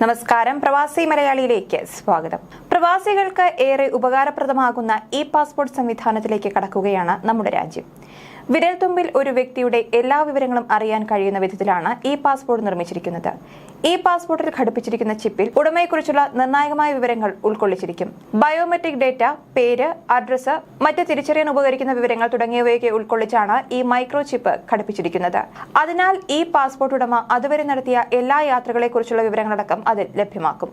നമസ്കാരം, പ്രവാസി മലയാളിയിലേക്ക് സ്വാഗതം. പ്രവാസികൾക്ക് ഏറെ ഉപകാരപ്രദമാകുന്ന ഇ പാസ്പോർട്ട് സംവിധാനത്തിലേക്ക് കടക്കുകയാണ് നമ്മുടെ രാജ്യം. വിരൽത്തുമ്പിൽ ഒരു വ്യക്തിയുടെ എല്ലാ വിവരങ്ങളും അറിയാൻ കഴിയുന്ന വിധത്തിലാണ് ഇ പാസ്പോർട്ട് നിർമ്മിച്ചിരിക്കുന്നത്. ഇ പാസ്പോർട്ടിൽ ഘടിപ്പിച്ചിരിക്കുന്ന ചിപ്പിൽ ഉടമയെക്കുറിച്ചുള്ള നിർണായകമായ വിവരങ്ങൾ ഉൾക്കൊള്ളിച്ചിരിക്കും. ബയോമെട്രിക് ഡേറ്റ, പേര്, അഡ്രസ്, മറ്റ് തിരിച്ചറിയാൻ ഉപകരിക്കുന്ന വിവരങ്ങൾ തുടങ്ങിയവയൊക്കെ ഉൾക്കൊള്ളിച്ചാണ് ഈ മൈക്രോ ചിപ്പ് ഘടിപ്പിച്ചിരിക്കുന്നത്. അതിനാൽ ഈ പാസ്പോർട്ട് ഉടമ അതുവരെ നടത്തിയ എല്ലാ യാത്രകളെക്കുറിച്ചുള്ള വിവരങ്ങളടക്കം അതിൽ ലഭ്യമാക്കും.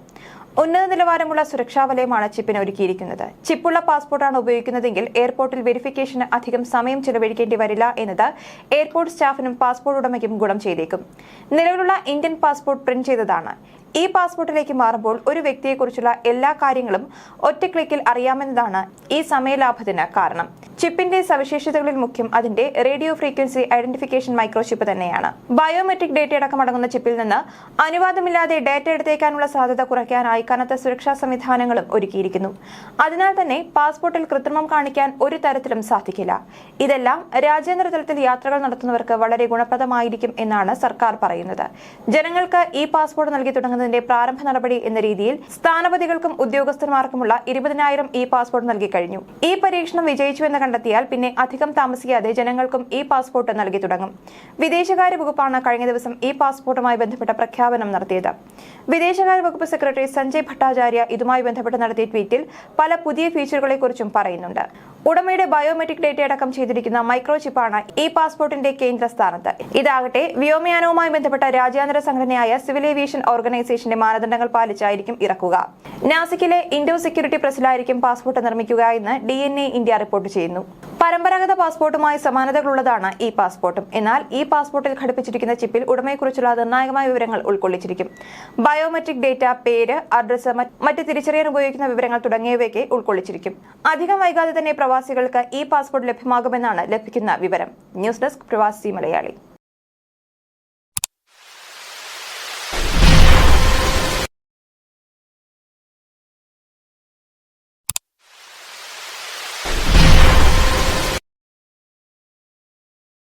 ഉന്നത നിലവാരമുള്ള സുരക്ഷാ വലയമാണ് ചിപ്പിന് ഒരുക്കിയിരിക്കുന്നത്. ചിപ്പുള്ള പാസ്പോർട്ടാണ് ഉപയോഗിക്കുന്നതെങ്കിൽ എയർപോർട്ടിൽ വെരിഫിക്കേഷന് അധികം സമയം ചെലവഴിക്കേണ്ടി വരില്ല എന്നത് എയർപോർട്ട് സ്റ്റാഫിനും പാസ്പോർട്ട് ഉടമയ്ക്കും ഗുണം ചെയ്തേക്കും. നിലവിലുള്ള ഇന്ത്യൻ പാസ്പോർട്ട് പ്രിന്റ് ചെയ്തതാണ്. ഈ പാസ്പോർട്ടിലേക്ക് മാറുമ്പോൾ ഒരു വ്യക്തിയെക്കുറിച്ചുള്ള എല്ലാ കാര്യങ്ങളും ഒറ്റ ക്ലിക്കിൽ അറിയാമെന്നതാണ് ഈ സമയലാഭത്തിന് കാരണം. ചിപ്പിന്റെ സവിശേഷതകളിൽ മുഖ്യം അതിന്റെ റേഡിയോ ഫ്രീക്വൻസി ഐഡന്റിഫിക്കേഷൻ മൈക്രോചിപ്പ് തന്നെയാണ്. ബയോമെട്രിക് ഡേറ്റ അടക്കം അടങ്ങുന്ന ചിപ്പിൽ നിന്ന് അനുവാദമില്ലാതെ ഡേറ്റ എടുത്തേക്കാനുള്ള സാധ്യത കുറയ്ക്കാനായി കനത്ത സുരക്ഷാ സംവിധാനങ്ങളും ഒരുക്കിയിരിക്കുന്നു. അതിനാൽ തന്നെ പാസ്പോർട്ടിൽ കൃത്രിമം കാണിക്കാൻ ഒരു തരത്തിലും സാധിക്കില്ല. ഇതെല്ലാം രാജ്യാന്തര തലത്തിൽ യാത്രകൾ നടത്തുന്നവർക്ക് വളരെ ഗുണപ്രദമായിരിക്കും എന്നാണ് സർക്കാർ പറയുന്നത്. ജനങ്ങൾക്ക് ഈ പാസ്പോർട്ട് നൽകി തുടങ്ങുന്നതിന്റെ പ്രാരംഭ നടപടി എന്ന രീതിയിൽ സ്ഥാനപതികൾക്കും ഉദ്യോഗസ്ഥന്മാർക്കുമുള്ള 20,000 ഇ പാസ്പോർട്ട് നൽകി കഴിഞ്ഞു. ഈ പരീക്ഷണം വിജയിച്ചുവെന്ന് കണ്ടെത്തിയാൽ പിന്നെ അധികം താമസിയാതെ ജനങ്ങൾക്കും ഈ പാസ്പോർട്ട് നൽകി തുടങ്ങും. വിദേശകാര്യ വകുപ്പാണ് കഴിഞ്ഞ ദിവസം ഈ പാസ്പോർട്ടുമായി ബന്ധപ്പെട്ട പ്രഖ്യാപനം നടത്തിയത്. വിദേശകാര്യ വകുപ്പ് സെക്രട്ടറി സഞ്ജയ് ഭട്ടാചാര്യ ഇതുമായി ബന്ധപ്പെട്ട് നടത്തിയ ട്വീറ്റിൽ പല പുതിയ ഫീച്ചറുകളെ കുറിച്ചും പറയുന്നുണ്ട്. ഉടമയുടെ ബയോമെട്രിക് ഡേറ്റ അടക്കം ചെയ്തിരിക്കുന്ന മൈക്രോ ചിപ്പാണ് ഈ പാസ്പോർട്ടിന്റെ കേന്ദ്ര സ്ഥാനത്ത്. ഇതാകട്ടെ വ്യോമയാനവുമായി ബന്ധപ്പെട്ട രാജ്യാന്തര സംഘടനയായ സിവിൽ ഏവിയേഷൻ ഓർഗനൈസേഷന്റെ മാനദണ്ഡങ്ങൾ പാലിച്ചായിരിക്കും ഇറക്കുക. നാസിക്കിലെ ഇൻഡോ സെക്യൂരിറ്റി പ്രസിലായിരിക്കും പാസ്പോർട്ട് നിർമ്മിക്കുക എന്ന് DNA ഇന്ത്യ റിപ്പോർട്ട് ചെയ്യുന്നു. പരമ്പരാഗത പാസ്പോർട്ടുമായി സമാനതകളുള്ളതാണ് ഈ പാസ്പോർട്ടും. എന്നാൽ ഈ പാസ്പോർട്ടിൽ ഘടിപ്പിച്ചിരിക്കുന്ന ചിപ്പിൽ ഉടമയെക്കുറിച്ചുള്ള നിർണായകമായ വിവരങ്ങൾ ഉൾക്കൊള്ളിച്ചിരിക്കും. ബയോമെട്രിക് ഡേറ്റ, പേര്, അഡ്രസ്, മറ്റ് തിരിച്ചറിയാൻ ഉപയോഗിക്കുന്ന വിവരങ്ങൾ തുടങ്ങിയവയൊക്കെ ഉൾക്കൊള്ളിച്ചിരിക്കും. അധികം വൈകാതെ തന്നെ പ്രവാസികൾക്ക് ഈ പാസ്പോർട്ട് ലഭ്യമാകുമെന്നാണ് ലഭിക്കുന്ന വിവരം. ന്യൂസ് ഡെസ്ക്, പ്രവാസി മലയാളി.